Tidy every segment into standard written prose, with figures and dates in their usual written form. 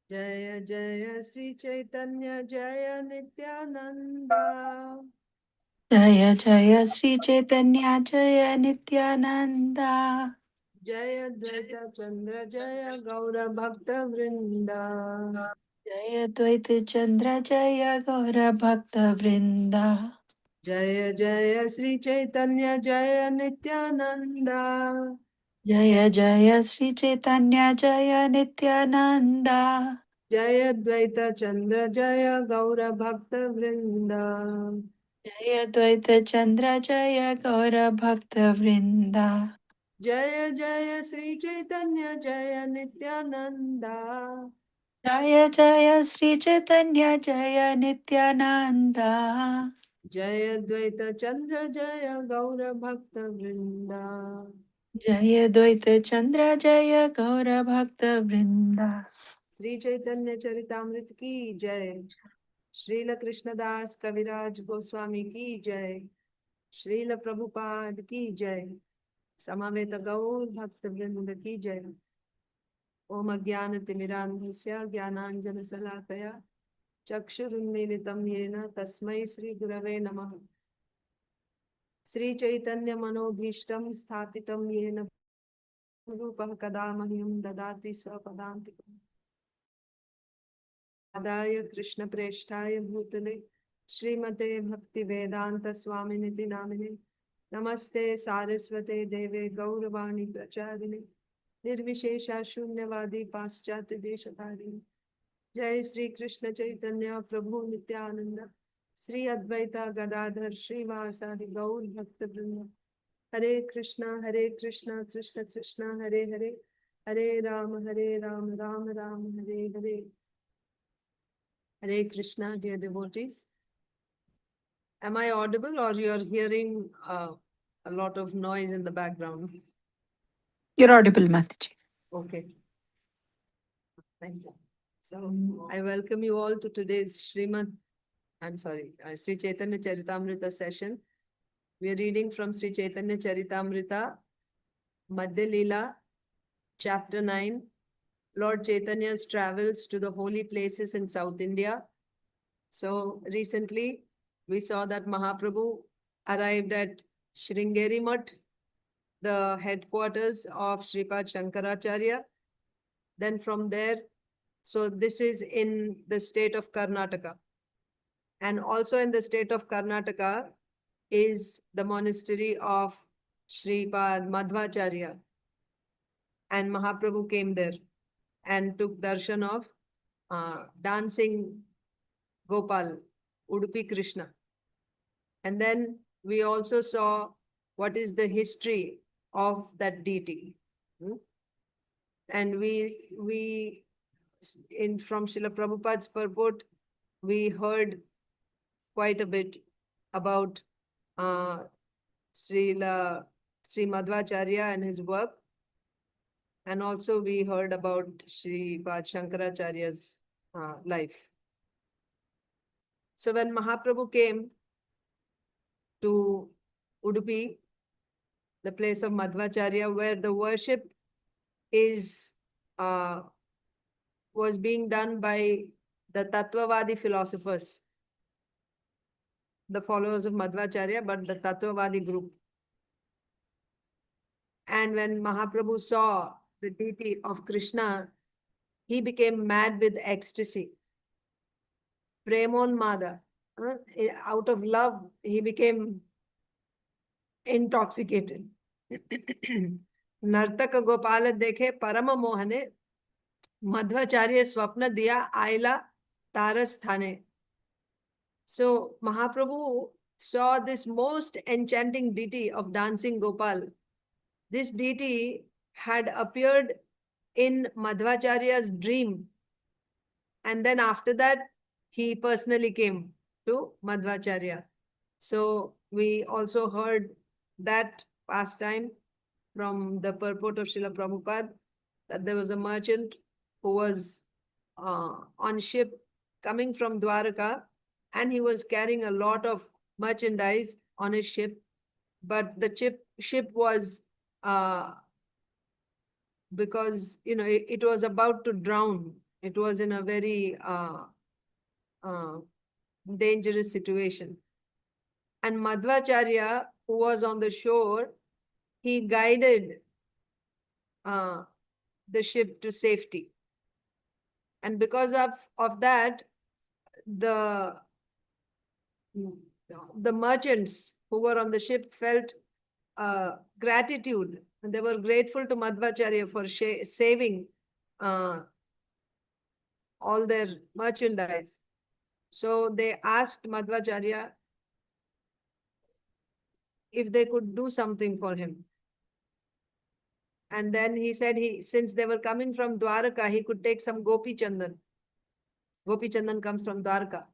Jaya Jaya Śrī Caitanya Jaya Nityananda. Jaya Jaya Śrī Caitanya Jaya Nityananda. Jaya Dvaita Chandra Jaya Gaura Bhakta Vrinda. Jaya Dvaita Chandra Jaya Gaura Bhakta Vrinda. Jaya Jaya Śrī Caitanya Jaya Nityananda. Jaya Jaya Śrī Caitanya Jaya Nityananda. Jaya Dvaita Chandra Jaya Gaura Bhakta Vrinda. Jaya Dvaita Chandra Jaya Gaura Bhakta Vrinda. Jaya Jaya Śrī Caitanya Jaya Nityananda. Jaya Jaya Śrī Caitanya Jaya Nityananda. Jaya Dvaita Chandra Jaya Gaura Bhakta Vrinda. Jaya Dvaita Chandra Jaya Gaura Bhakta Vrinda. Śrī Caitanya Charitamrita ki jai. Srila Krishnadas Kaviraj Goswami ki jai. Srila Prabhupada ki jai. Samaveta Gaur Bhakta Vrinda ki jai. Om Ajnana Timirandhasya Jnananjana Salakaya Chakshurunmilitam Yena Tasmai Sri Gurave Namaha. Śrī Caitanya Manobhishtam Sthapitam Yena Rupah Kadamahyam Dadati Swapadantikam. Adaya Krishna Preshtaya Bhutale Srimate Bhakti Vedanta Swaminiti Namine Namaste Saraswate Deve Gauravani Pracharine Nirvishesha Shunyavadi Paschati Deshatharini. Jai Sri Krishna Chaitanya Prabhu Nityananda Sri Advaita Gadadhar Srivasadi Gaur Bhakta Vrinda. Hare Krishna Krishna Krishna Hare Hare Hare Rama Rama Rama Hare Hare. Hare Krishna, dear devotees. Am I audible or you are hearing a lot of noise in the background? You're audible, Mataji. Okay. Thank you. So I welcome you all to today's Sri Caitanya Charitamrita session. We are reading from Śrī Caitanya Charitamrita, Madhya Leela, chapter 9. Lord Chaitanya's travels to the holy places in South India. So recently, we saw that Mahaprabhu arrived at Sringeri Mutt, the headquarters of Sripad Shankaracharya. Then from there, so this is in the state of Karnataka. And also in the state of Karnataka is the monastery of Sripad Madhvacharya. And Mahaprabhu came there and took darshan of dancing Gopal, Udupi Krishna. And then we also saw what is the history of that deity. And from Srila Prabhupada's purport, we heard quite a bit about Sri Madhvacharya and his work. And also we heard about Sripad Shankaracharya's life. So when Mahaprabhu came to Udupi, the place of Madhvacharya, where the worship is was being done by the Tattvavādī philosophers, the followers of Madhvacharya, but the Tattvavādī group. And when Mahaprabhu saw the deity of Krishna, he became mad with ecstasy. Premonmada. Out of love, he became intoxicated. Nartaka Gopala dekhe parama mohane Madhvacharya swapna diya aila tarasthane. So Mahaprabhu saw this most enchanting deity of dancing Gopal. This deity had appeared in Madhvacharya's dream. And then after that, he personally came to Madhvacharya. So we also heard that pastime from the purport of Srila Prabhupada, that there was a merchant who was on ship coming from Dwaraka, and he was carrying a lot of merchandise on his ship. but the ship was, because, it was about to drown. It was in a very dangerous situation. And Madhvacharya, who was on the shore, he guided the ship to safety. And because of that, the merchants who were on the ship felt gratitude, and they were grateful to Madhvacharya for saving all their merchandise. So they asked Madhvacharya if they could do something for him. And then he said, since they were coming from Dwaraka, he could take some Gopi Chandan. Gopi Chandan comes from Dwaraka.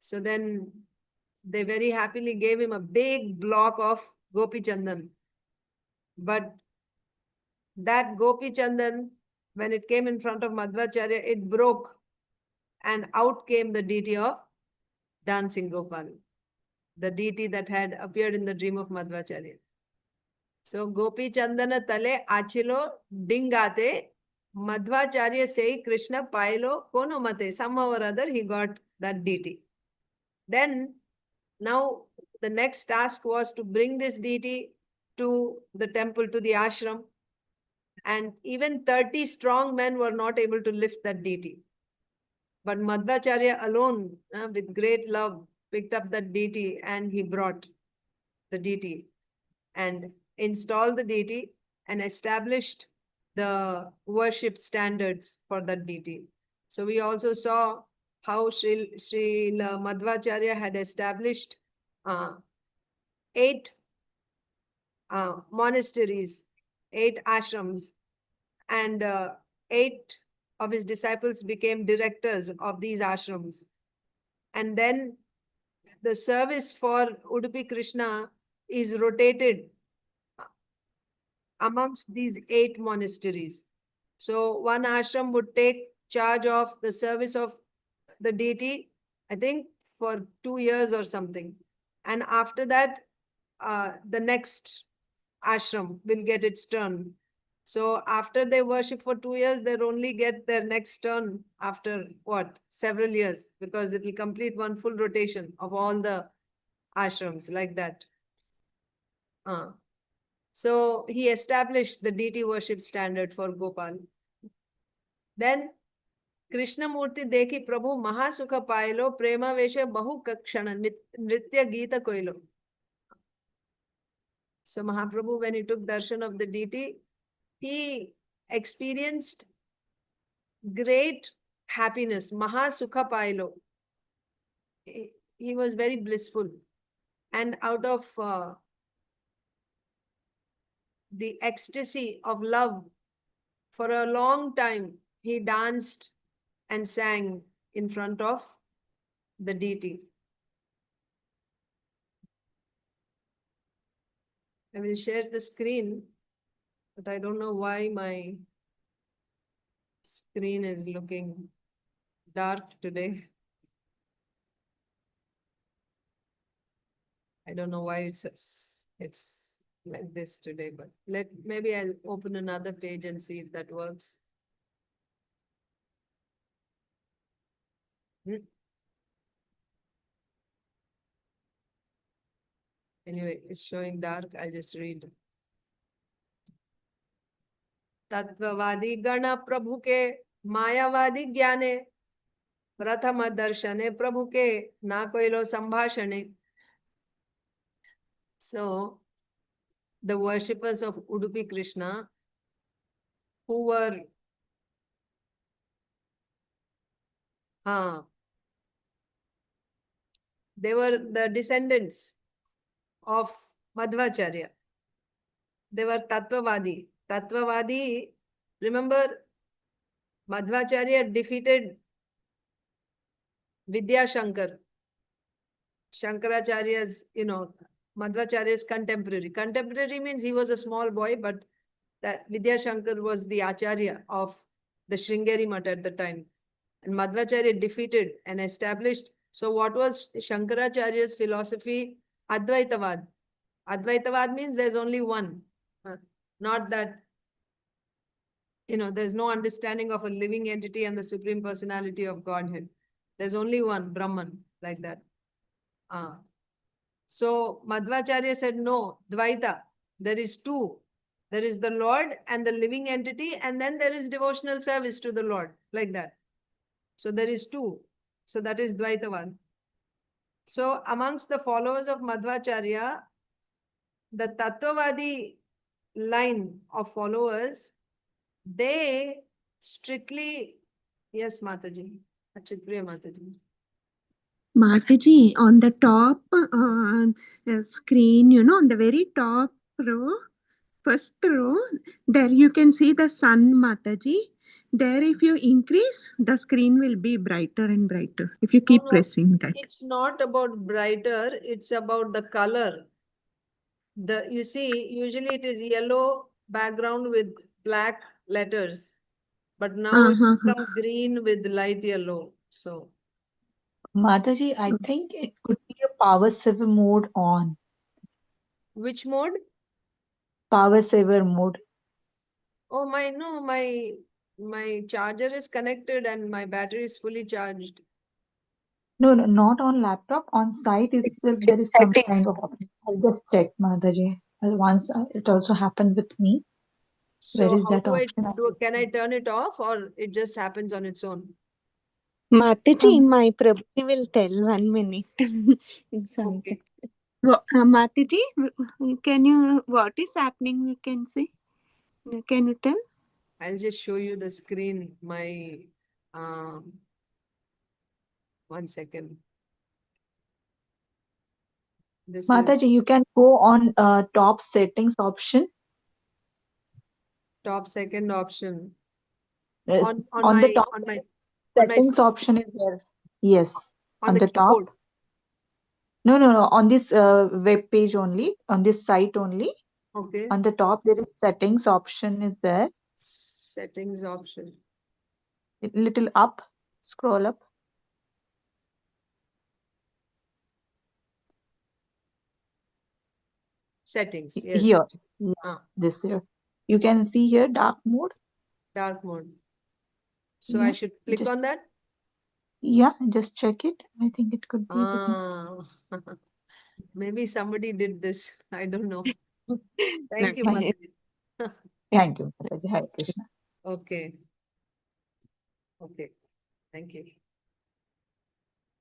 So then they very happily gave him a big block of Gopi Chandan. But that Gopi Chandan, when it came in front of Madhvacharya, it broke, and out came the deity of dancing Gopal, the deity that had appeared in the dream of Madhvacharya. So Gopi Chandana tale achilo dingate Madhvacharya say Krishna pailo kono mate. Somehow or other he got that deity. Then now the next task was to bring this deity to the temple, to the ashram. And even 30 strong men were not able to lift that deity. But Madhvacharya alone, with great love, picked up that deity and he brought the deity and installed the deity and established the worship standards for that deity. So we also saw how Sri Madhvacharya had established 8 monasteries, 8 ashrams, and 8 of his disciples became directors of these ashrams. And then the service for Udupi Krishna is rotated amongst these 8 monasteries. So one ashram would take charge of the service of the deity, I think for 2 years or something. And after that, the next ashram will get its turn. So after they worship for 2 years, they'll only get their next turn after what? Several years, because it will complete one full rotation of all the ashrams like that. So he established the deity worship standard for Gopal. Then Krishna Murti dekhi Prabhu Mahasukha pailo premāveśa bahukakshana nritya gita koilo. So Mahaprabhu, when he took darshan of the deity, he experienced great happiness. Mahasukha pailo. He was very blissful. And out of the ecstasy of love, for a long time, he danced and sang in front of the deity. I will share the screen, but I don't know why my screen is looking dark today. I don't know why it's like this today, but maybe I'll open another page and see if that works. Anyway, it's showing dark. I'll just read. Tattvavādī-gaṇa prabhuke Māyāvādī-gaṇe prathama darśane prabhuke na kaila sambhāṣaṇe. So, the worshippers of Udupi Krishna, who were they were the descendants of Madhvacharya. They were Tattvavādī. Tattvavādī, remember, Madhvacharya defeated Vidyashankar, Shankaracharya's, Madhvacharya's contemporary. Contemporary means he was a small boy, but that Vidyashankar was the Acharya of the Sringeri Math at the time. And Madhvacharya defeated and established. So what was Shankaracharya's philosophy? Advaitavad. Advaitavad means there's only one. Not that, there's no understanding of a living entity and the Supreme Personality of Godhead. There's only one, Brahman, like that. So Madhvacharya said, no, Dvaita, there is two. There is the Lord and the living entity, and then there is devotional service to the Lord, like that. So there is two. So that is Dvaitavad. So amongst the followers of Madhvacharya, the Tattvavādī line of followers, they strictly, yes, Mataji, Achitpriya Mataji. Mataji, on the top screen, on the very top row, first row, there you can see the sun, Mataji. There, if you increase, the screen will be brighter and brighter. If you keep pressing that. It's not about brighter, it's about the color. You see, usually it is yellow background with black letters, but now it's become green with light yellow. So, Mataji, I think it could be a power saver mode on. Which mode? Power saver mode. Oh, my charger is connected and my battery is fully charged. No, not on laptop. On site itself, there is some kind of option. I'll just check, Mataji. Once it also happened with me. So where is how that do option? can I turn it off or it just happens on its own? Mataji, my prabhuke will tell 1 minute. Okay. Mataji, what is happening, you can say? Can you tell? I'll just show you the screen. My 1 second. Mataji, you can go on top settings option. Top second option. Yes, On the top settings option is there. Yes, on the top. No. On this web page only, on this site only. Okay. On the top, there is settings option is there. Settings option. Little up, scroll up. Settings, yes. Here, this here. You can see here dark mode. Dark mode. So I should click on that? Yeah, just check it. I think it could be. Maybe somebody did this. I don't know. Thank you, Mataji. Thank you, Mataji. Hare Krishna. Okay. Thank you.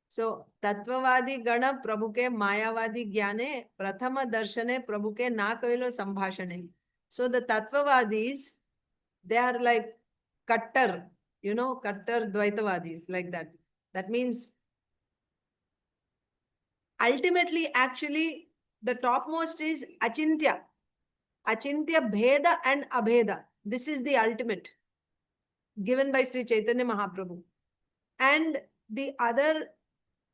So, tattvavādi-gaṇa prabhuke Māyāvādī-gaṇe prathama darśane prabhuke na kaila sambhāṣaṇe. So the tattvavādis, they are like kattar, kattar dvaitavādis, like that. That means ultimately, actually, the topmost is achintya. Achintya bheda and abheda. This is the ultimate given by Śrī Caitanya Mahāprabhu. And the other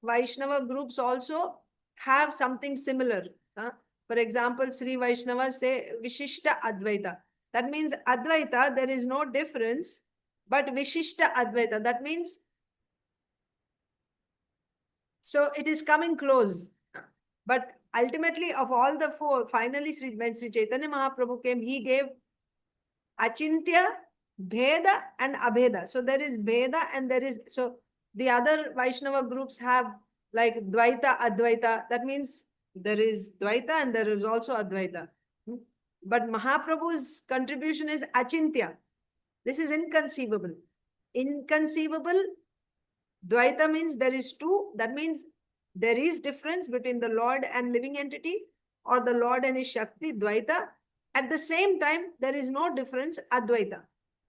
Vaishnava groups also have something similar. For example, Śrī Vaisṇavas say Vishishta Advaita. That means Advaita, there is no difference, but Vishishta Advaita. That means, so it is coming close. But ultimately, of all the four, finally, when Śrī Caitanya Mahāprabhu came, he gave Achintya, Bheda and Abheda. So there is Bheda and there is, so the other Vaishnava groups have like Dvaita, Advaita. That means there is Dvaita and there is also Advaita. But Mahaprabhu's contribution is Achintya. This is inconceivable. Inconceivable. Dvaita means there is two. That means there is difference between the Lord and living entity, or the Lord and his Shakti, Dvaita. At the same time, there is no difference, Advaita.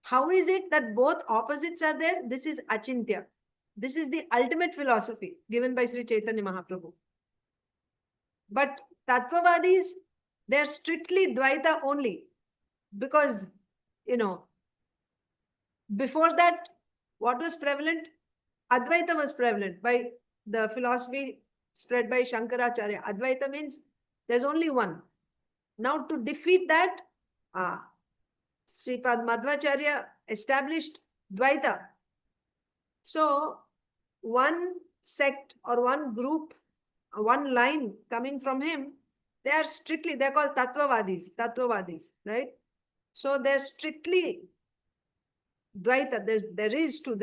How is it that both opposites are there? This is Achintya. This is the ultimate philosophy given by Śrī Caitanya Mahāprabhu. But Tattvavādis, they are strictly Dvaita only. Because, before that, what was prevalent? Advaita was prevalent by the philosophy spread by Shankaracharya. Advaita means there's only one. Now to defeat that, Sripad Madhvacharya established Dvaita. So one sect or one group, one line coming from him They are strictly, they're called tattvavādis, right? So they're strictly Dvaita. There is two,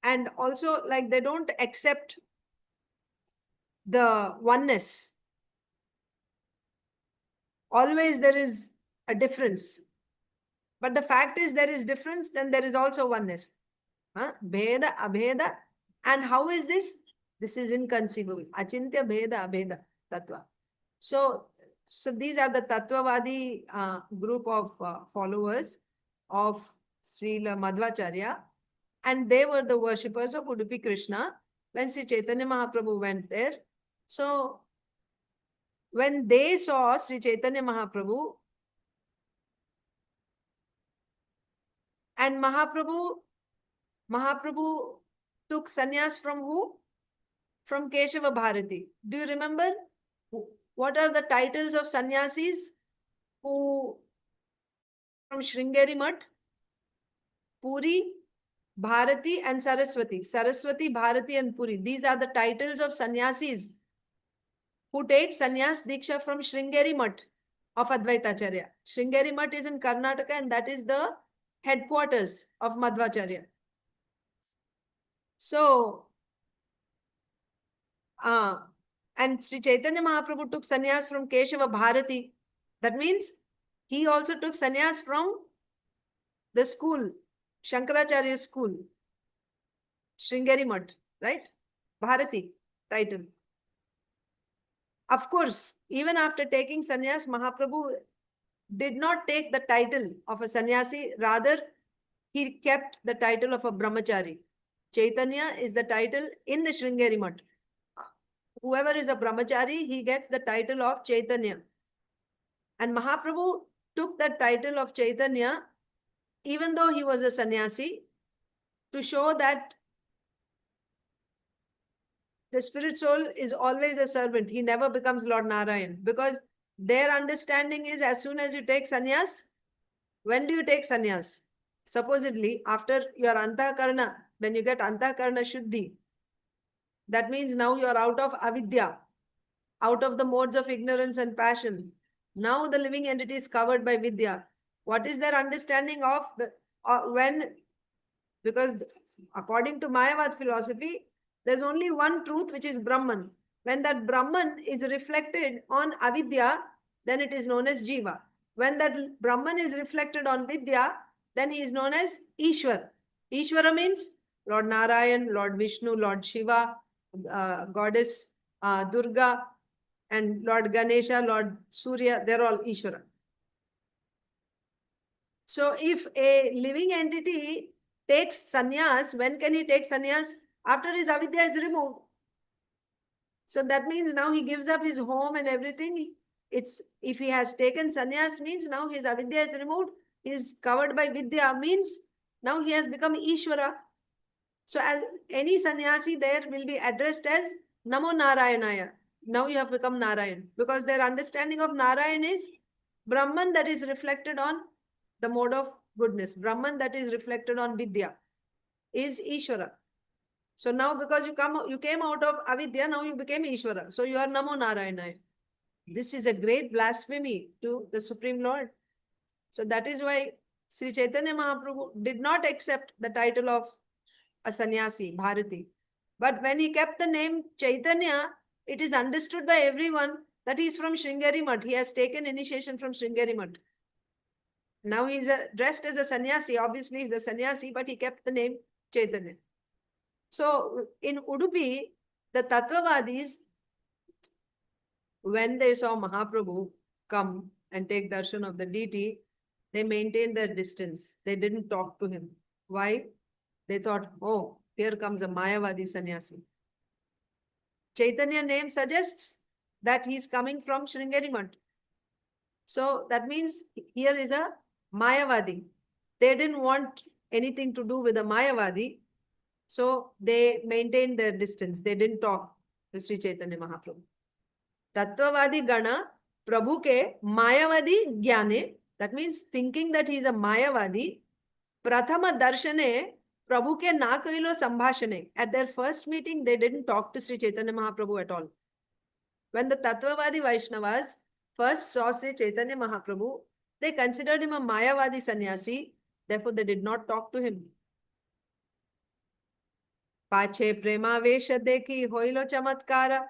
and also like they don't accept the oneness. Always there is a difference. But the fact is there is difference, then there is also oneness. Bheda, abheda. And how is this? This is inconceivable. Achintya, bheda, abheda, tattva. So these are the Tattvavādi group of followers of Srila Madhvacharya. And they were the worshippers of Udupi Krishna when Śrī Caitanya Mahāprabhu went there. So when they saw Śrī Caitanya Mahāprabhu, and Mahaprabhu took sannyas from who? From Keshava Bharati. Do you remember? What are the titles of sannyasis who from Sringeri Math? Puri, Bharati and Saraswati. Saraswati, Bharati and Puri. These are the titles of sannyasis who take sannyas diksha from Sringeri Math of Advaitacharya. Sringeri Math is in Karnataka and that is the headquarters of Madhvacharya. So, and Śrī Caitanya Mahāprabhu took sannyas from Keshava Bharati. That means he also took sannyas from the school, Shankaracharya's school, Sringeri Math, right? Bharati title. Of course, even after taking sannyas, Mahaprabhu did not take the title of a sannyasi, rather he kept the title of a brahmachari. Chaitanya is the title in the Sringeri Math. Whoever is a brahmachari, he gets the title of Chaitanya. And Mahaprabhu took the title of Chaitanya even though he was a sannyasi, to show that the spirit soul is always a servant. He never becomes Lord Narayan, because their understanding is as soon as you take sannyas, when do you take sannyas? Supposedly, after your antahkarana, when you get antahkarana shuddhi, that means now you are out of avidya, out of the modes of ignorance and passion. Now the living entity is covered by vidya. What is their understanding of the because according to Mayāvādi philosophy, there's only one truth, which is Brahman. When that Brahman is reflected on avidya, then it is known as Jiva. When that Brahman is reflected on vidya, then he is known as Ishwar. Ishwara means Lord Narayan, Lord Vishnu, Lord Shiva, Goddess Durga, and Lord Ganesha, Lord Surya, they're all Ishwara. So if a living entity takes sannyas, when can he take sannyas? After his avidya is removed. So that means now he gives up his home and everything. If he has taken sannyas, means now his avidya is removed. He is covered by vidya, means now he has become Ishwara. So as any sannyasi there will be addressed as Namo Narayanaya. Now you have become Narayan, because their understanding of Narayan is Brahman that is reflected on the mode of goodness. Brahman that is reflected on vidya is Ishwara. So now because you came out of avidya, now you became Ishwara. So you are Namo Narayanaya. This is a great blasphemy to the Supreme Lord. So that is why Śrī Caitanya Mahāprabhu did not accept the title of a sannyasi, Bharati. But when he kept the name Chaitanya, it is understood by everyone that he is from Sringeri Math. He has taken initiation from Sringeri Math. Now he is dressed as a sannyasi. Obviously, he is a sannyasi, but he kept the name Chaitanya. So in Udupi, the Tattvavādis, when they saw Mahaprabhu come and take darshan of the deity, they maintained their distance. They didn't talk to him. Why? They thought, oh, here comes a Māyāvādī sannyasi. Chaitanya name suggests that he is coming from Sringeri Math. So that means here is a Māyāvādī. They didn't want anything to do with a Māyāvādī. So they maintained their distance. They didn't talk to Śrī Caitanya Mahāprabhu. Tattvavādi-gaṇa prabhuke Māyāvādī-gaṇe. That means thinking that he is a Māyāvādī. Prathama darśane prabhuke na kaila sambhāṣaṇe. At their first meeting, they didn't talk to Śrī Caitanya Mahāprabhu at all. When the Tattvavādī Vaiṣṇavas first saw Śrī Caitanya Mahāprabhu, they considered him a Māyāvādī sannyāsī, therefore they did not talk to him. Pāche premāveśa dekhi haila camatkāra,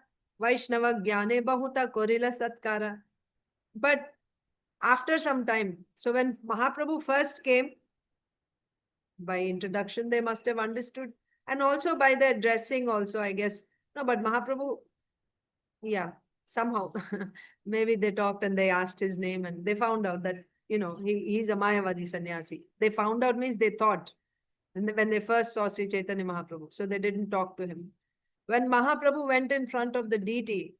vaiṣṇava-jñāne bahuta karila satkāra. But after some time, so when Mahaprabhu first came, by introduction they must have understood, and also by their dressing also, I guess. No, but Mahaprabhu, yeah, somehow, maybe they talked and they asked his name and they found out that, he's a Māyāvādī sannyāsī. They found out means they thought, and when they first saw Śrī Caitanya Mahāprabhu, so they didn't talk to him. When Mahaprabhu went in front of the deity,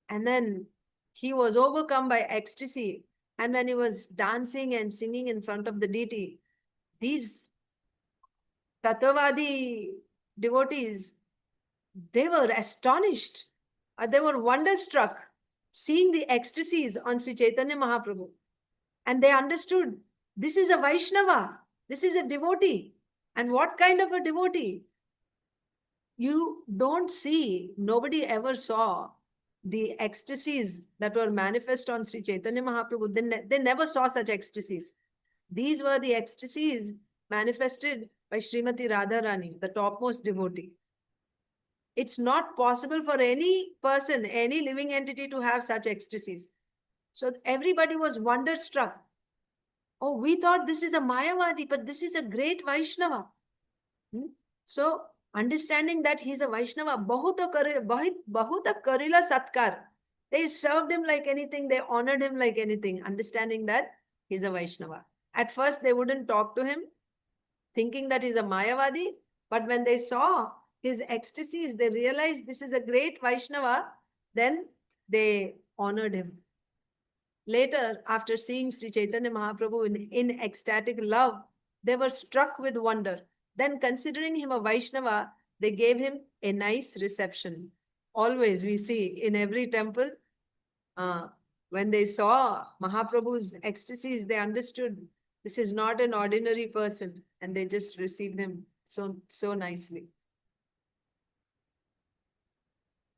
and then he was overcome by ecstasy, and when he was dancing and singing in front of the deity, these Tattvavādī devotees, they were astonished. They were wonderstruck seeing the ecstasies on Śrī Caitanya Mahāprabhu. And they understood, this is a Vaishnava, this is a devotee. And what kind of a devotee? You don't see, nobody ever saw the ecstasies that were manifest on Śrī Caitanya Mahāprabhu. They never saw such ecstasies. These were the ecstasies manifested by Srimati Radharani, the topmost devotee. It's not possible for any person, any living entity to have such ecstasies. So everybody was wonderstruck. Oh, we thought this is a Māyāvādī, but this is a great Vaishnava. So understanding that he's a Vaishnava, bahuta karila satkāra. They served him like anything, they honored him like anything, understanding that he's a Vaishnava. At first they wouldn't talk to him, thinking that he's a Māyāvādī, but when they saw his ecstasies, they realized this is a great Vaishnava, then they honored him. Later, after seeing Śrī Caitanya Mahāprabhu in ecstatic love, they were struck with wonder. Then considering him a Vaishnava, they gave him a nice reception. Always we see in every temple, when they saw Mahaprabhu's ecstasies, they understood this is not an ordinary person, and they just received him so nicely.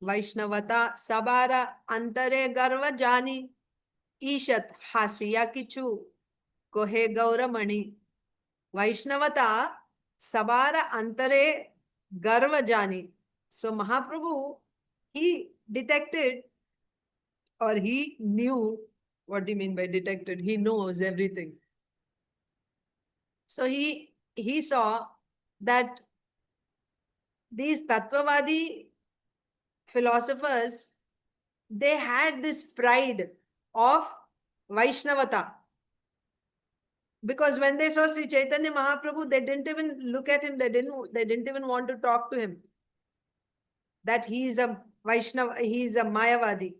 Vaiṣṇavatā sabāra antare garva jani, ishat hasiya kichu kohe gauramani. Vaiṣṇavatā sabāra antare garva jani. So Mahaprabhu, he detected, or he knew, what do you mean by detected? He knows everything. So he saw that these Tattvavādī philosophers, they had this pride of Vaiṣṇavatā. Because when they saw Śrī Caitanya Mahāprabhu, they didn't even look at him, they didn't even want to talk to him. That he is a Vaishnava, he is a Māyāvādī.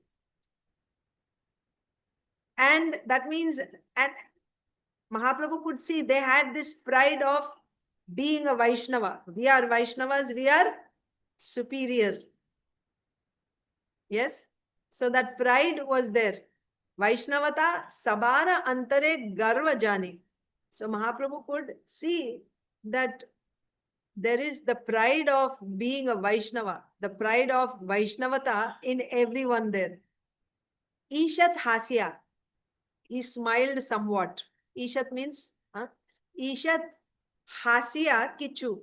And that means, and Mahaprabhu could see they had this pride of being a Vaishnava. We are Vaishnavas, we are superior. Yes? So that pride was there. Vaiṣṇavatā sabāra antare garva jani. So Mahaprabhu could see that there is the pride of being a Vaishnava, the pride of Vaisṇavatā in everyone there. Ishat hasya. He smiled somewhat. Ishat means, Ishat hasya kichu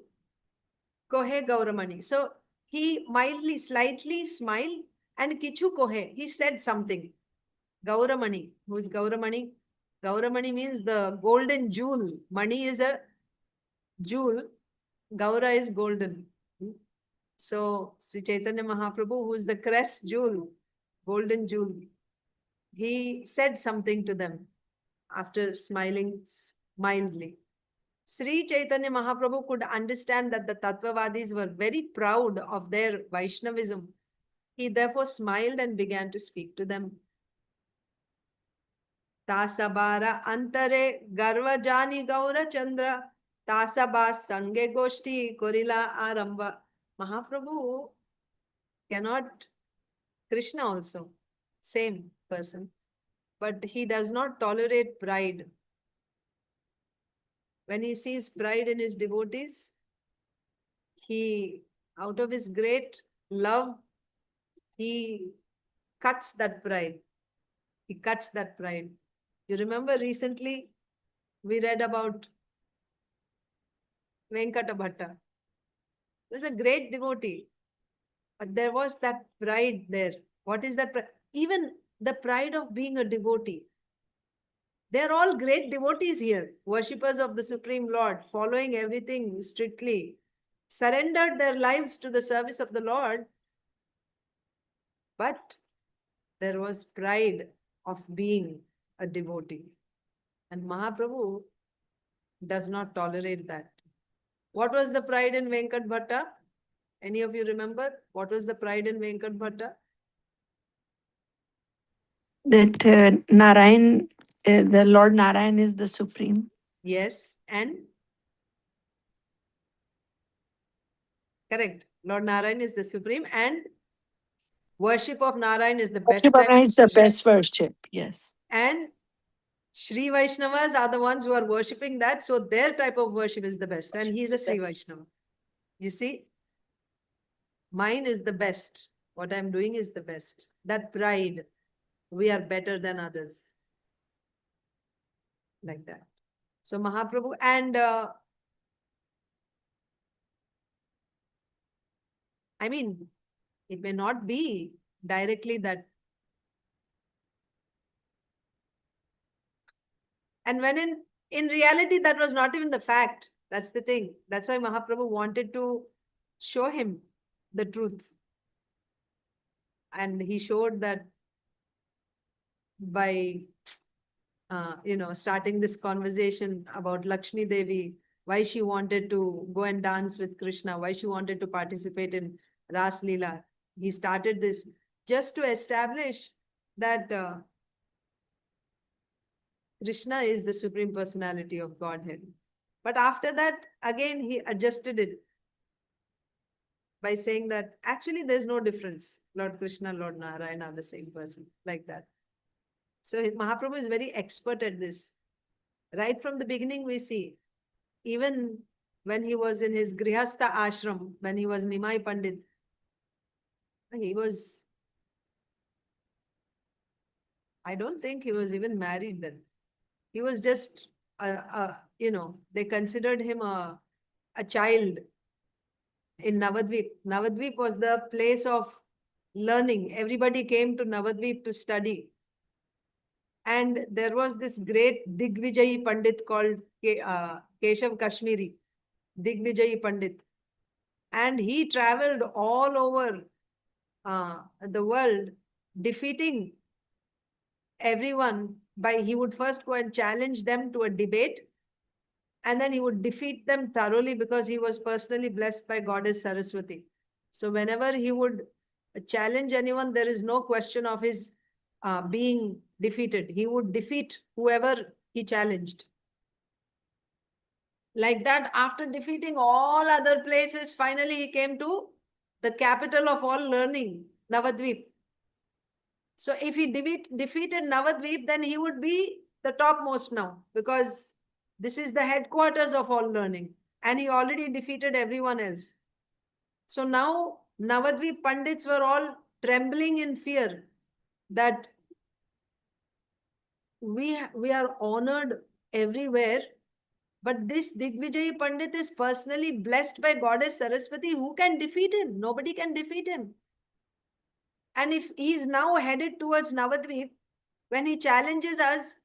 kohe gauramani. So he mildly, slightly smiled, and kichu kohe, he said something. Gauramani. Who is Gauramani? Gauramani means the golden jewel. Mani is a jewel. Gaura is golden. So Śrī Caitanya Mahāprabhu, who is the crest jewel, golden jewel, he said something to them after smiling mildly. Śrī Caitanya Mahāprabhu could understand that the Tattvavādis were very proud of their Vaishnavism. He therefore smiled and began to speak to them. Ta sabāra antare garva jani gaura chandra, ta sabā sange goshti karila aramba. Mahaprabhu cannot, Krishna also, same person, but he does not tolerate pride. When he sees pride in his devotees, he, out of his great love, he cuts that pride. He cuts that pride. You remember recently we read about Venkata Bhatta. He was a great devotee, but there was that pride there. What is that pride? Even the pride of being a devotee. They're all great devotees here, worshippers of the Supreme Lord, following everything strictly, surrendered their lives to the service of the Lord. But there was pride of being a devotee. And Mahaprabhu does not tolerate that. What was the pride in Venkat Bhatta? Any of you remember? What was the pride in Venkat Bhatta? That Narayan, the Lord Narayan is the supreme. Yes, and correct. Lord Narayan is the supreme, and worship of Narayan is the best Worship of type Narayan of is the worship. best worship. Yes. And Śrī Vaisṇavas are the ones who are worshipping that, so their type of worship is the best. And he is a Śrī Vaisṇava. You see, mine is the best. What I'm doing is the best. That pride, we are better than others. Like that. So Mahaprabhu, and I mean, it may not be directly that. And when in reality, that was not even the fact. That's the thing. That's why Mahaprabhu wanted to show him the truth. And he showed that by, starting this conversation about Lakshmi Devi, why she wanted to go and dance with Krishna, why she wanted to participate in Ras Leela. He started this just to establish that Krishna is the Supreme Personality of Godhead. But after that, again, he adjusted it by saying that actually there's no difference. Lord Krishna, Lord Narayana are the same person, like that. So Mahaprabhu is very expert at this. Right from the beginning, we see, even when he was in his Grihastha ashram, when he was Nimai Pandit, I don't think he was even married then. He was just, they considered him a child in Navadvip. Navadvip was the place of learning. Everybody came to Navadvip to study. And there was this great Digvijayi Pandit called Keshav Kashmiri, Digvijayi Pandit. And he traveled all over the world, defeating everyone he would first go and challenge them to a debate, and then he would defeat them thoroughly because he was personally blessed by Goddess Saraswati. So whenever he would challenge anyone, there is no question of his being defeated. He would defeat whoever he challenged. Like that, after defeating all other places, finally he came to the capital of all learning, Navadvip. So if he defeated Navadvip, then he would be the topmost now, because this is the headquarters of all learning. And he already defeated everyone else. So now Navadvip Pandits were all trembling in fear that we are honored everywhere, but this Digvijayi Pandit is personally blessed by Goddess Saraswati. Who can defeat him? Nobody can defeat him. And if he is now headed towards Navadvip, when he challenges us,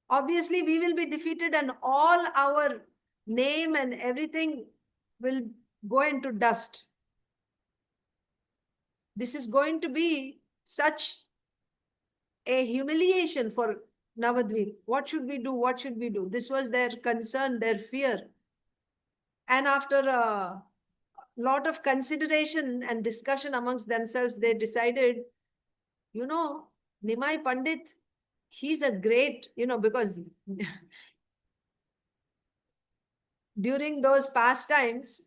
obviously we will be defeated and all our name and everything will go into dust. This is going to be such a humiliation for Navadvip. What should we do? What should we do? This was their concern, their fear. And after a lot of consideration and discussion amongst themselves, they decided, Nimai Pandit, he's a great, because during those past times,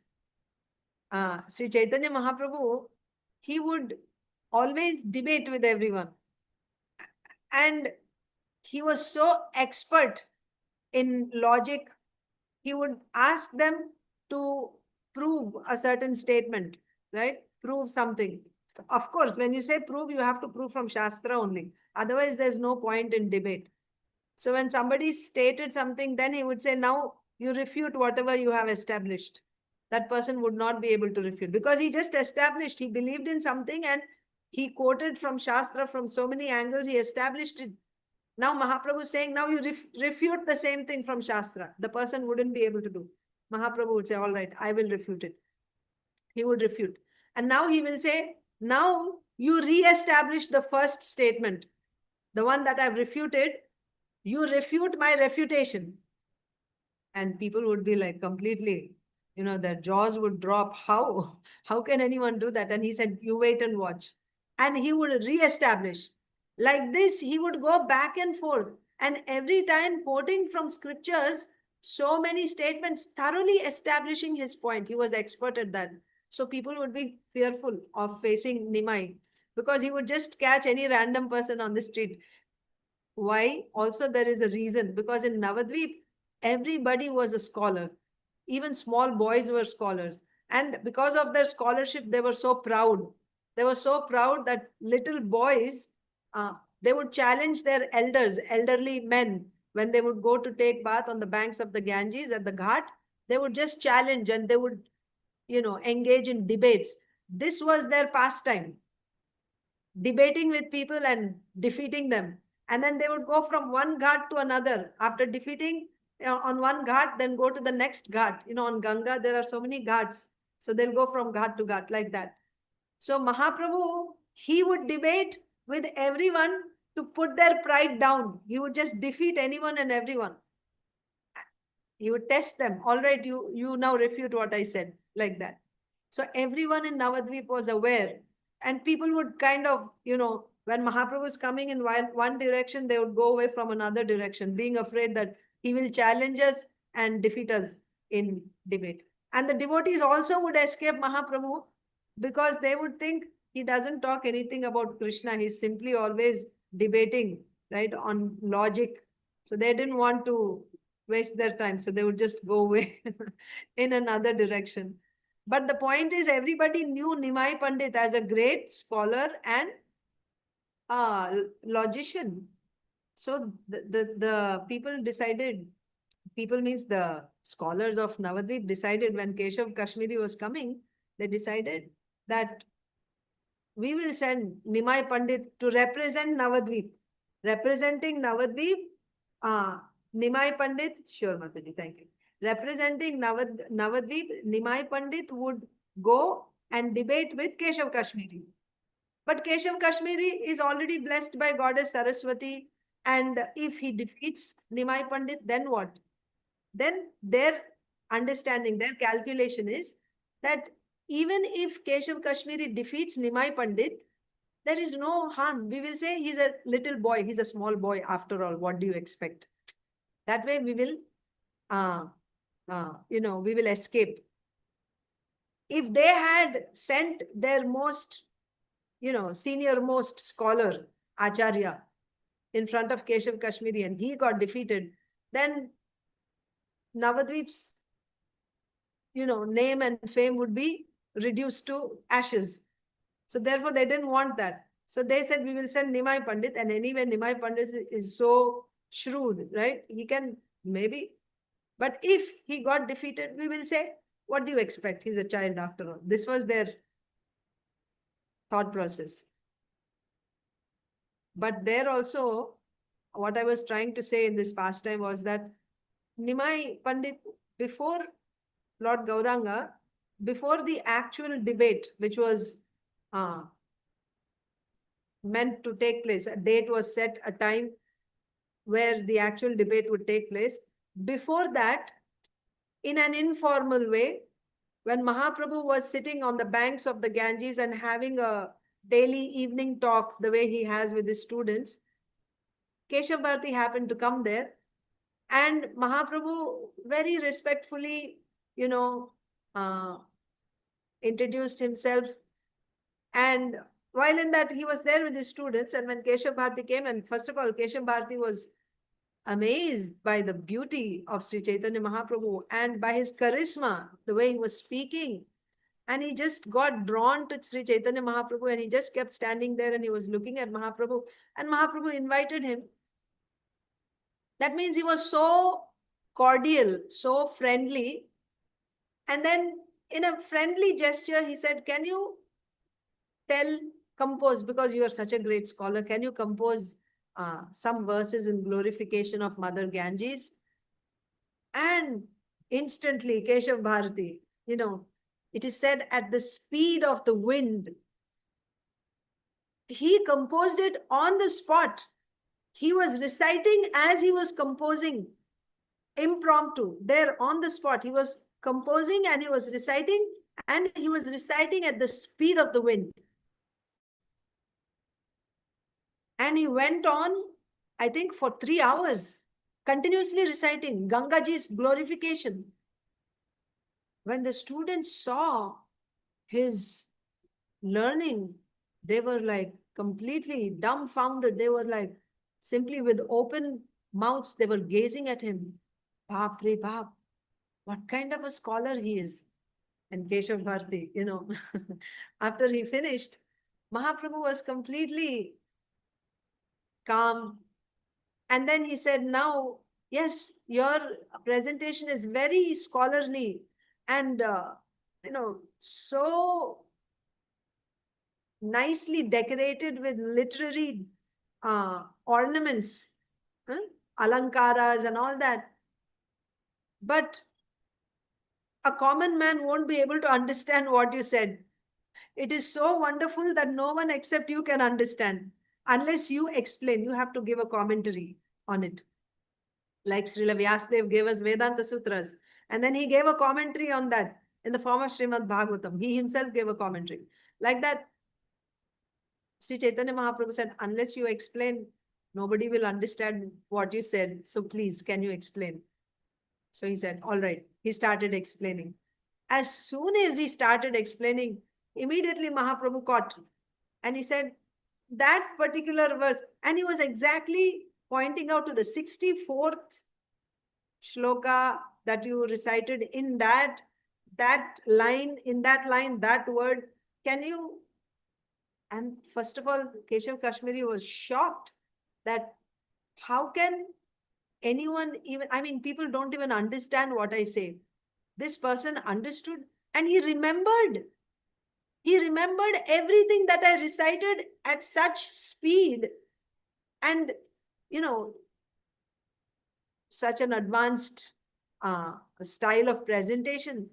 Śrī Caitanya Mahāprabhu, he would always debate with everyone. And he was so expert in logic, he would ask them to prove a certain statement, right? Prove something. Of course, when you say prove, you have to prove from Shastra only. Otherwise, there's no point in debate. So when somebody stated something, then he would say, now you refute whatever you have established. That person would not be able to refute because he just established, he believed in something and he quoted from Shastra from so many angles, he established it. Now Mahaprabhu is saying, now you refute the same thing from Shastra. The person wouldn't be able to do. Mahaprabhu would say, all right, I will refute it. He would refute. And now he will say, now you re-establish the first statement. The one that I've refuted, you refute my refutation. And people would be like completely, their jaws would drop. How can anyone do that? And he said, you wait and watch. And he would re-establish. Like this, he would go back and forth. And every time quoting from scriptures, so many statements, thoroughly establishing his point. He was expert at that. So people would be fearful of facing Nimai because he would just catch any random person on the street. Why? Also, there is a reason. Because in Navadvip, everybody was a scholar. Even small boys were scholars. And because of their scholarship, they were so proud. They were so proud that little boys, they would challenge their elders, elderly men, when they would go to take bath on the banks of the Ganges at the Ghat. They would just challenge and they would, engage in debates. This was their pastime. Debating with people and defeating them. And then they would go from one ghat to another. After defeating on one ghat, then go to the next ghat. On Ganga, there are so many ghats. So they'll go from ghat to ghat like that. So Mahaprabhu, he would debate with everyone to put their pride down. He would just defeat anyone and everyone. He would test them. All right, you now refute what I said, like that. So everyone in Navadvip was aware. And people would kind of, when Mahaprabhu was coming in one direction, they would go away from another direction, being afraid that he will challenge us and defeat us in debate. And the devotees also would escape Mahaprabhu because they would think he doesn't talk anything about Krishna. He's simply always debating, right, on logic. So they didn't want to waste their time. So they would just go away in another direction. But the point is, everybody knew Nimai Pandit as a great scholar and logician. So the people decided, people means the scholars of Navadvip decided when Keshav Kashmiri was coming, they decided that we will send Nimai Pandit to represent Navadvip. Representing Navadvip, Nimai Pandit, sure Mataji, thank you. Representing Navadvip, Nimai Pandit would go and debate with Keshav Kashmiri. But Keshav Kashmiri is already blessed by Goddess Saraswati. And if he defeats Nimai Pandit, then what? Then their understanding, their calculation is that even if Keshav Kashmiri defeats Nimai Pandit, there is no harm. We will say he's a little boy. He's a small boy after all. What do you expect? That way we will, we will escape. If they had sent their most, senior most scholar, Acharya, in front of Keshav Kashmiri and he got defeated, then Navadvip's, name and fame would be reduced to ashes. So therefore they didn't want that. So they said, we will send Nimai Pandit. And anyway, Nimai Pandit is so shrewd, right? He can maybe, but if he got defeated, we will say, what do you expect? He's a child after all. This was their thought process. But there also, what I was trying to say in this pastime was that Nimai Pandit, before Lord Gauranga, before the actual debate, which was meant to take place, a date was set, a time where the actual debate would take place. Before that, in an informal way, when Mahaprabhu was sitting on the banks of the Ganges and having a daily evening talk the way he has with his students, Keshav Bharati happened to come there and Mahaprabhu very respectfully, introduced himself. And while in that, he was there with his students. And when Keshav Bharati came, and first of all, Keshav Bharati was amazed by the beauty of Śrī Caitanya Mahāprabhu and by his charisma, the way he was speaking. And he just got drawn to Śrī Caitanya Mahāprabhu, and he just kept standing there and he was looking at Mahaprabhu, and Mahaprabhu invited him. That means he was so cordial, so friendly. And then in a friendly gesture, he said, can you compose, because you are such a great scholar, can you compose some verses in glorification of Mother Ganges? And instantly, Keshav Bharati, it is said at the speed of the wind, he composed it on the spot. He was reciting as he was composing, impromptu, there on the spot. He was composing and he was reciting, and he was reciting at the speed of the wind. And he went on, I think, for 3 hours, continuously reciting Gangaji's glorification. When the students saw his learning, they were like completely dumbfounded. They were like simply with open mouths, they were gazing at him. Baap re baap, what kind of a scholar he is. And Keshav Bharati, after he finished, Mahaprabhu was completely calm. And then he said, now, yes, your presentation is very scholarly and, so nicely decorated with literary ornaments, alankaras and all that. But a common man won't be able to understand what you said. It is so wonderful that no one except you can understand. Unless you explain, you have to give a commentary on it. Like Srila Vyasadeva gave us Vedanta Sutras. And then he gave a commentary on that in the form of Srimad Bhagavatam. He himself gave a commentary. Like that, Śrī Caitanya Mahāprabhu said, unless you explain, nobody will understand what you said. So please, can you explain? So he said, all right. He started explaining. As soon as he started explaining, immediately Mahaprabhu caught. And he said, that particular verse, and he was exactly pointing out to the 64th shloka that you recited in that line, that word. Can you? And first of all, Keshav Kashmiri was shocked that how can anyone even, people don't even understand what I say. This person understood and he remembered. He remembered everything that I recited at such speed and, such an advanced style of presentation.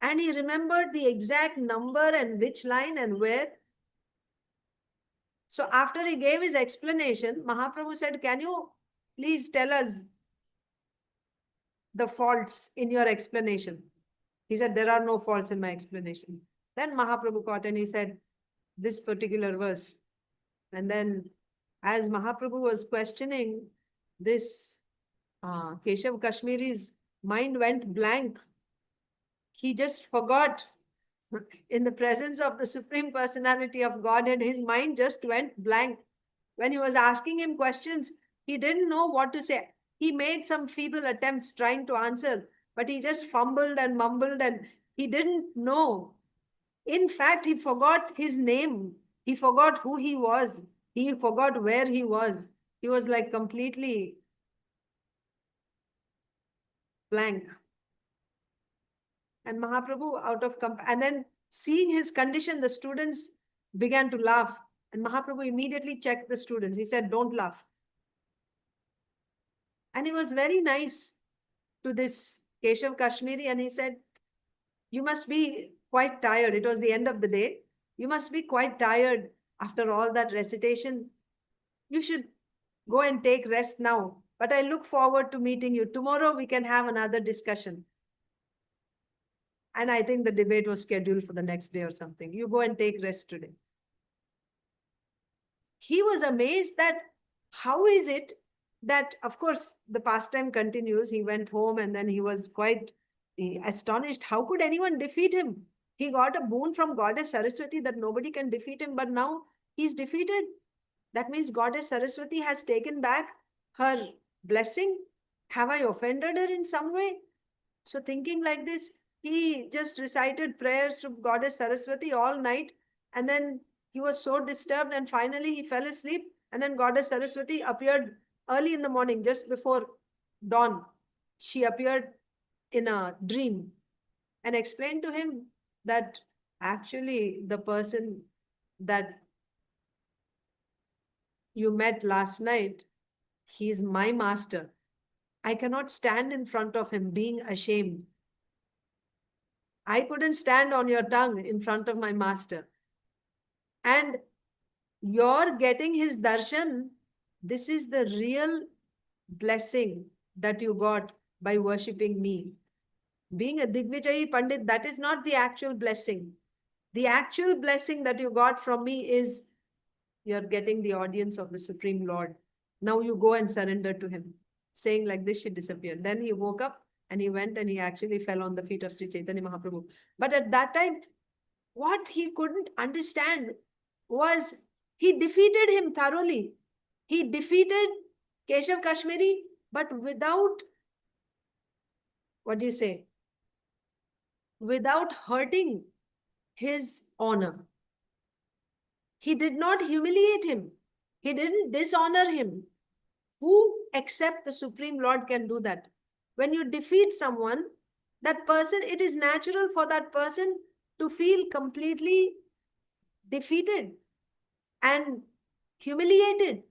And he remembered the exact number and which line and where. So after he gave his explanation, Mahaprabhu said, can you please tell us the faults in your explanation? He said, there are no faults in my explanation. Then Mahaprabhu caught and he said, this particular verse. And then as Mahaprabhu was questioning this, Keshav Kashmiri's mind went blank. He just forgot. In the presence of the Supreme Personality of Godhead, his mind just went blank. When he was asking him questions, he didn't know what to say. He made some feeble attempts trying to answer, but he just fumbled and mumbled and he didn't know. In fact, he forgot his name. He forgot who he was. He forgot where he was. He was like completely blank. And Mahaprabhu and then seeing his condition, the students began to laugh. And Mahaprabhu immediately checked the students. He said, don't laugh. And he was very nice to this Keshav Kashmiri. And he said, you must be quite tired. It was the end of the day. You must be quite tired after all that recitation. You should go and take rest now. But I look forward to meeting you. Tomorrow we can have another discussion. And I think the debate was scheduled for the next day or something. You go and take rest today. He was amazed that how is it that, of course, the pastime continues. He went home and then he was quite astonished. How could anyone defeat him? He got a boon from Goddess Saraswati that nobody can defeat him, but now he's defeated. That means Goddess Saraswati has taken back her blessing. Have I offended her in some way? So thinking like this, he just recited prayers to Goddess Saraswati all night, and then he was so disturbed, and finally he fell asleep, and then Goddess Saraswati appeared early in the morning, just before dawn. She appeared in a dream and explained to him that actually the person that you met last night, he is my master. I cannot stand in front of him being ashamed. I couldn't stand on your tongue in front of my master. And you're getting his darshan. This is the real blessing that you got by worshipping me. Being a Digvijayi Pandit, that is not the actual blessing. The actual blessing that you got from me is you're getting the audience of the Supreme Lord. Now you go and surrender to him. Saying like this, she disappeared. Then he woke up and he went and he actually fell on the feet of Śrī Caitanya Mahāprabhu. But at that time, what he couldn't understand was he defeated him thoroughly. He defeated Keshav Kashmiri, but without, what do you say, without hurting his honor. He did not humiliate him. He didn't dishonor him. Who except the Supreme Lord can do that? When you defeat someone, that person, it is natural for that person to feel completely defeated and humiliated.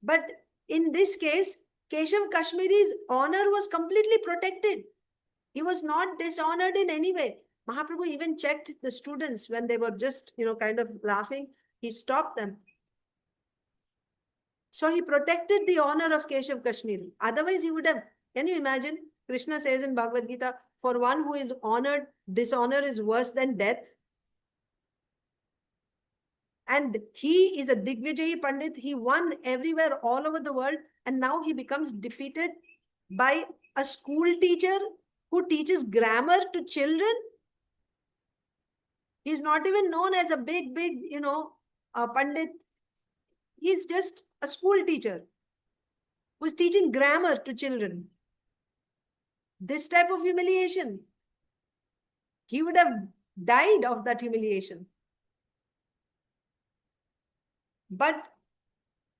But in this case, Keshav Kashmiri's honor was completely protected. He was not dishonored in any way. Mahaprabhu even checked the students when they were just, kind of laughing. He stopped them. So he protected the honor of Keshav Kashmiri. Otherwise, he would have, can you imagine? Krishna says in Bhagavad Gita, for one who is honored, dishonor is worse than death. And he is a Digvijayi Pandit. He won everywhere, all over the world. And now he becomes defeated by a school teacher who teaches grammar to children. He's not even known as a big, Pandit. He's just a school teacher who's teaching grammar to children. This type of humiliation, he would have died of that humiliation. But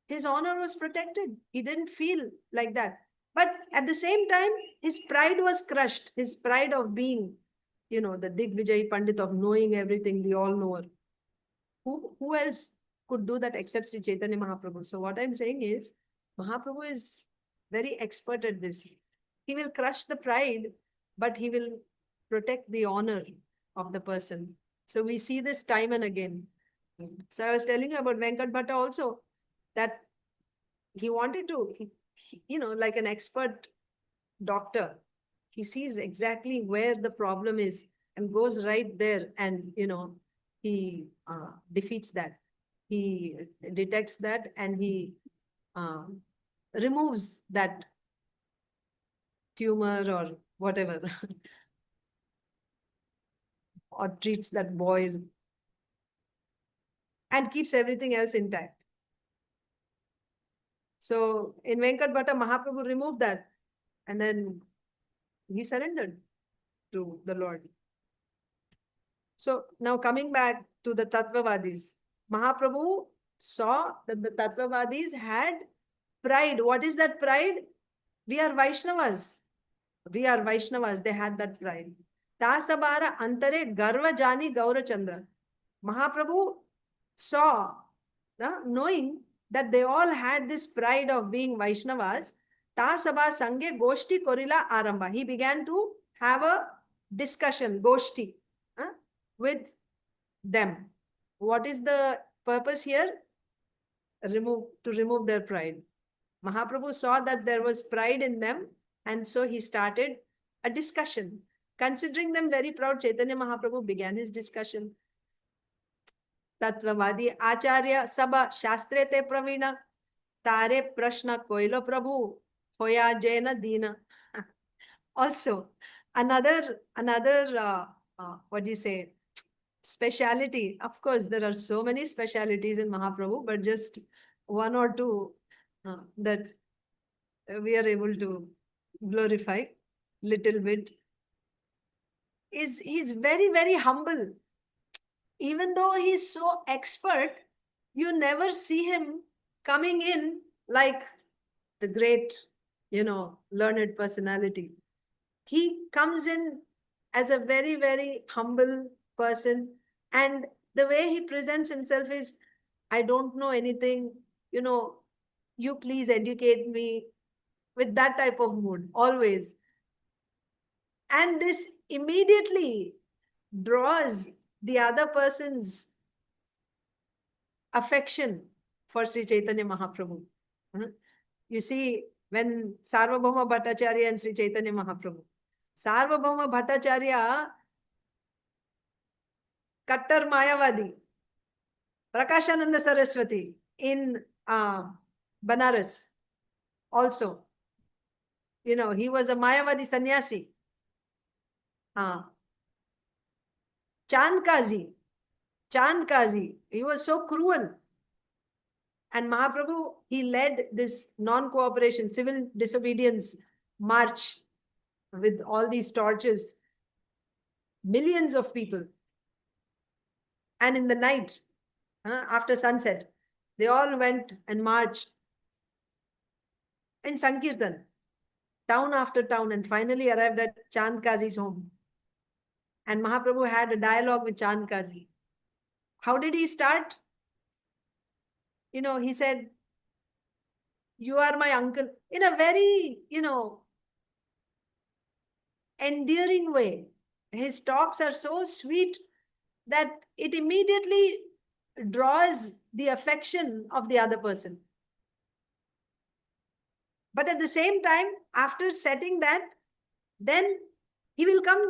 his honor was protected. He didn't feel like that. But at the same time, his pride was crushed. His pride of being, the Digvijayi Pandit, of knowing everything, the all-knower. Who else could do that except Śrī Caitanya Mahāprabhu? So what I'm saying is, Mahaprabhu is very expert at this. He will crush the pride, but he will protect the honor of the person. So we see this time and again. So I was telling you about Venkat Bhatta also, that he wanted to, like an expert doctor, he sees exactly where the problem is and goes right there and, he defeats that. He detects that and he removes that tumor or whatever, or treats that boil and keeps everything else intact. So in Venkat Bhatta, Mahaprabhu removed that and then he surrendered to the Lord. So now coming back to the Tattvavādis, Mahaprabhu saw that the Tattvavādis had pride. What is that pride? We are Vaiṣṇavas. We are Vaiṣṇavas. They had that pride. Ta sabāra antare garva jani gaura chandra. Mahaprabhu saw, knowing that they all had this pride of being Vaishnavas, ta sabha sange goshti karila aramba. He began to have a discussion, goshti, with them. What is the purpose here? To remove their pride. Mahaprabhu saw that there was pride in them, and so he started a discussion. Considering them very proud, Chaitanya Mahaprabhu began his discussion. Tattvavādī Acharya Sabha Shastre te pravina Tare Prashna Koilo Prabhu Hoya Jaina Dina. Also, another what do you say, speciality. Of course, there are so many specialities in Mahaprabhu, but just one or two that we are able to glorify little bit. he's very, very humble. Even though he's so expert, you never see him coming in like the great, learned personality. He comes in as a very, very humble person. And the way he presents himself is, I don't know anything, you please educate me, with that type of mood, always. And this immediately draws the other person's affection for Śrī Caitanya Mahāprabhu. You see, when Sarvabhauma Bhattacharya and Śrī Caitanya Mahāprabhu, Sarvabhauma Bhattacharya, Kattar Māyāvādī, Prakashananda Saraswati in Banaras also. He was a Māyāvādī sannyāsī. Chandkazi, he was so cruel. And Mahaprabhu, he led this non-cooperation, civil disobedience march with all these torches. Millions of people. And in the night, after sunset, they all went and marched in Sankirtan, town after town, and finally arrived at Chandkazi's home. And Mahaprabhu had a dialogue with Chandkazi. How did he start? He said, you are my uncle, in a very, endearing way. His talks are so sweet that it immediately draws the affection of the other person. But at the same time, after setting that, then he will come,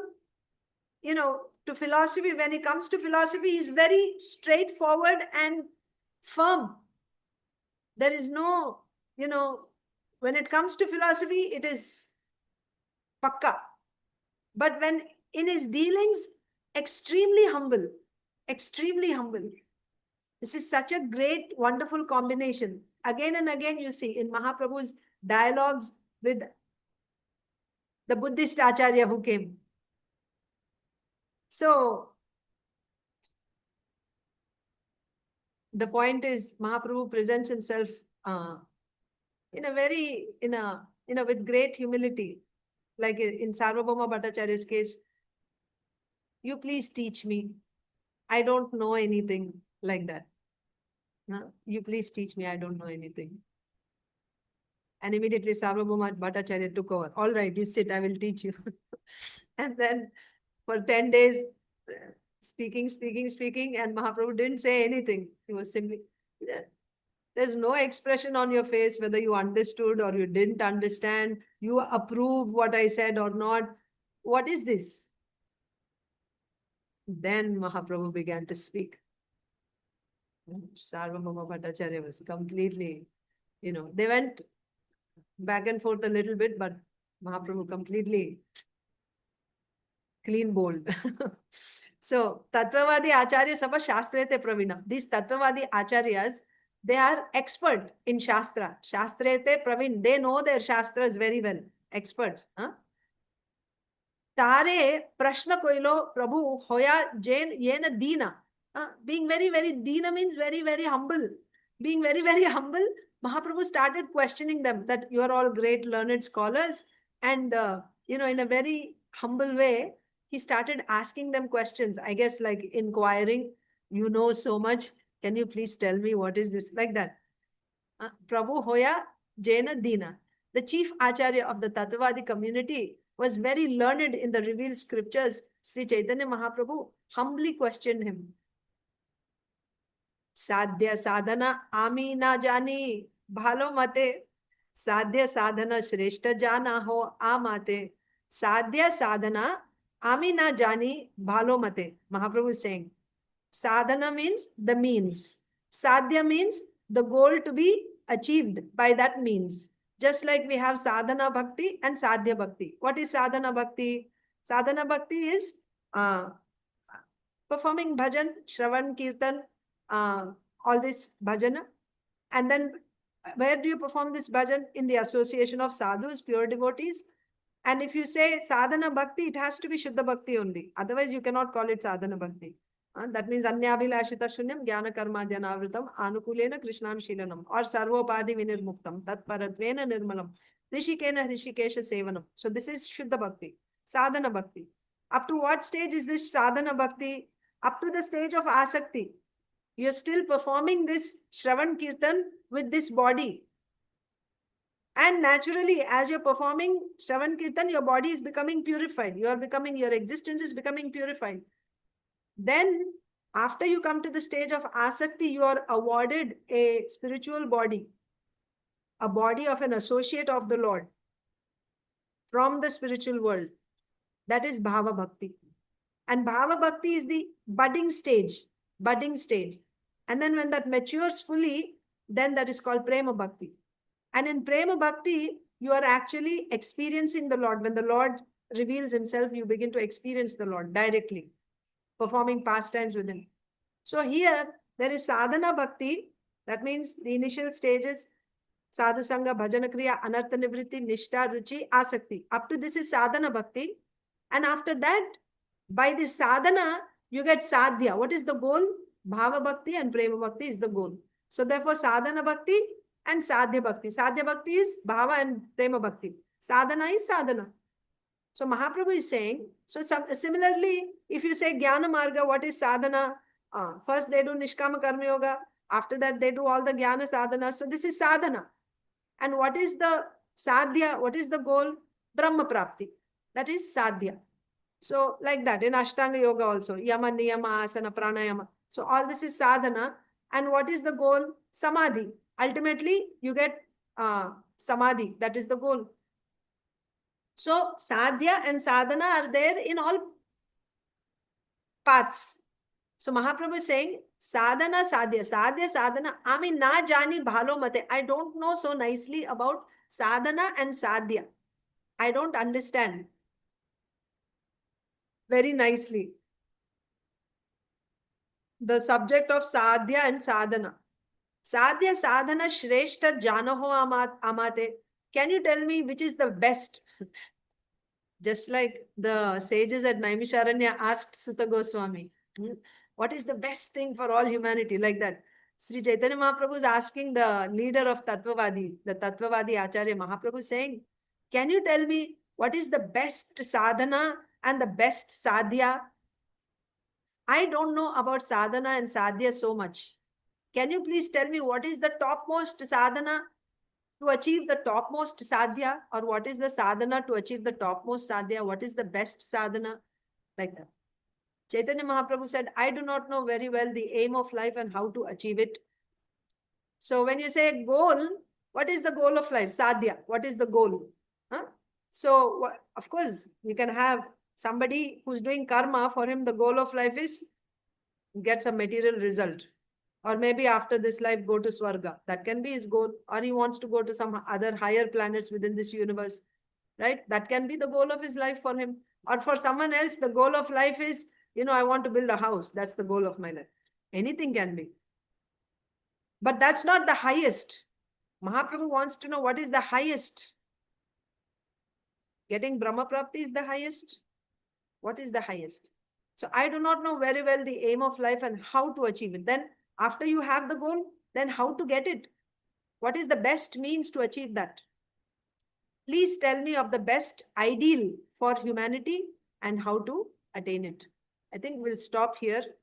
to philosophy. When he comes to philosophy, he is very straightforward and firm. There is no, when it comes to philosophy, it is pakka. But when in his dealings, extremely humble, extremely humble. This is such a great, wonderful combination. Again and again, you see in Mahaprabhu's dialogues with the Buddhist Acharya who came. So, the point is, Mahaprabhu presents himself with great humility. Like in Sarvabhauma Bhattacharya's case, you please teach me. I don't know anything, like that. You please teach me. I don't know anything. And immediately Sarvabhauma Bhattacharya took over. All right, you sit, I will teach you. And then for 10 days, speaking, and Mahaprabhu didn't say anything. He was simply, there's no expression on your face whether you understood or you didn't understand, you approve what I said or not. What is this? Then Mahaprabhu began to speak. Sarvabhauma Bhattacharya was completely, they went back and forth a little bit, but Mahaprabhu completely clean bowled. So, Tattvavādī Acharya Sabha Shastrete Pravina. These Tattvavādī Acharyas, they are expert in Shastra. Shastrete Pravin. They know their Shastras very well. Experts. Tare Prashna Koilo Prabhu Hoya Jain Yena Dina. Being very, very Dina means very, very humble. Being very, very humble, Mahaprabhu started questioning them that you are all great learned scholars. And, in a very humble way, he started asking them questions. I guess like inquiring, you know so much. Can you please tell me what is this? Like that. Prabhu Hoya Jaina Dina. The chief Acharya of the Tattvavādi community was very learned in the revealed scriptures. Śrī Caitanya Mahāprabhu humbly questioned him. Sadhya sadhana ami na jani bhalo mate. Sadhya sadhana shreshta jana ho amate. Sadhya sadhana ami na jani bhalo mate. Mahaprabhu is saying, sadhana means the means. Sadhya means the goal to be achieved by that means. Just like we have sadhana bhakti and sadhya bhakti. What is sadhana bhakti? Sadhana bhakti is performing bhajan, shravan, kirtan, all this bhajana. And then where do you perform this bhajan? In the association of sadhus, pure devotees. And if you say sadhana bhakti, it has to be Shuddha bhakti only. Otherwise, you cannot call it sadhana bhakti. That means anyabhilashita shunyam jnana karmadhyanavritam anukulena krishnanushilanam or sarvopadi vinirmuktam tatparatvena nirmalam rishikena hrishikesha sevanam. So this is Shuddha bhakti, sadhana bhakti. Up to what stage is this sadhana bhakti? Up to the stage of asakti. You're still performing this Shravan Kirtan with this body. And naturally, as you're performing Shravan Kirtan, your body is becoming purified. Your existence is becoming purified. Then, after you come to the stage of asakti, you are awarded a spiritual body, a body of an associate of the Lord from the spiritual world. That is Bhava Bhakti. And Bhava Bhakti is the budding stage. And then when that matures fully, then that is called Prema Bhakti. And in Prema Bhakti, you are actually experiencing the Lord. When the Lord reveals himself, you begin to experience the Lord directly, performing pastimes with him. So here, there is Sadhana Bhakti. That means the initial stages, Sadhu Sangha, Bhajana Kriya, Anartha Nivritti, Nishta, Ruchi, Asakti. Up to this is Sadhana Bhakti. And after that, by this sadhana, you get sadhya. What is the goal? Bhava Bhakti and Prema Bhakti is the goal. So therefore, Sadhana Bhakti and Sadhya Bhakti. Sadhya Bhakti is Bhava and Prema Bhakti. Sadhana is sadhana. So Mahaprabhu is saying, so similarly, if you say Jnana Marga, what is sadhana? First they do Nishkama Karma Yoga. After that, they do all the Jnana sadhana. So this is sadhana. And what is the sadhya? What is the goal? Brahma Prapti. That is sadhya. So like that, in Ashtanga Yoga also, Yama, Niyama, Asana, Pranayama. So all this is sadhana. And what is the goal? Samadhi. Ultimately, you get samadhi. That is the goal. So sadhya and sadhana are there in all paths. So Mahaprabhu is saying, sadhana, sadhya, sadhana. Ami na jani bhalo mate. I don't know so nicely about sadhana and sadhya. I don't understand very nicely the subject of sadhya and sadhana. Sadhya, sadhana, shreshta, janaho amate. Can you tell me which is the best? Just like the sages at Naimisharanya asked Sutta Goswami, what is the best thing for all humanity? Like that. Śrī Caitanya Mahāprabhu is asking the leader of Tattvavādī, the Tattvavādī Acharya Mahaprabhu, saying, can you tell me what is the best sadhana and the best sadhya? I don't know about sadhana and sadhya so much. Can you please tell me what is the topmost sadhana to achieve the topmost sadhya? Or what is the sadhana to achieve the topmost sadhya? What is the best sadhana? Like that. Chaitanya Mahaprabhu said, I do not know very well the aim of life and how to achieve it. So when you say goal, what is the goal of life? Sadhya. What is the goal? So of course, you can have somebody who's doing karma. For him, the goal of life is get some material result. Or maybe after this life, go to Swarga. That can be his goal. Or he wants to go to some other higher planets within this universe. Right? That can be the goal of his life for him. Or for someone else, the goal of life is, I want to build a house. That's the goal of my life. Anything can be. But that's not the highest. Mahaprabhu wants to know what is the highest. Getting Brahma Prapti is the highest. What is the highest? So I do not know very well the aim of life and how to achieve it. Then after you have the goal, then how to get it? What is the best means to achieve that? Please tell me of the best ideal for humanity and how to attain it. I think we'll stop here.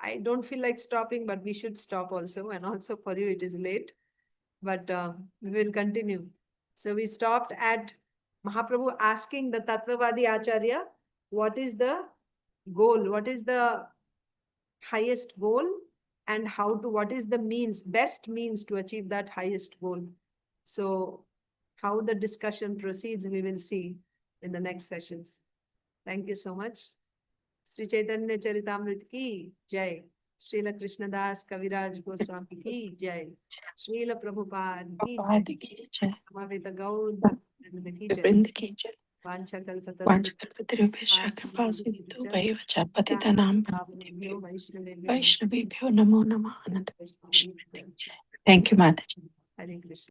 I don't feel like stopping, but we should stop also. And also for you, it is late. But we will continue. So we stopped at Mahaprabhu asking the Tattvavādī Acharya, what is the goal? What is the highest goal? And what is the best means to achieve that highest goal? So how the discussion proceeds, we will see in the next sessions. Thank you so much. Śrī Caitanya Charitamrita ki jai. Srila Krishnadas Kaviraj Goswami ki jai. Srila Prabhupada ki jai. Samaveta Gaur ki jai. Vanchakalpatarubhesha kripasintu bhaivacha patitanam Vaishnavebhyo namo namah. Thank you, Mataji. Hare Krishna.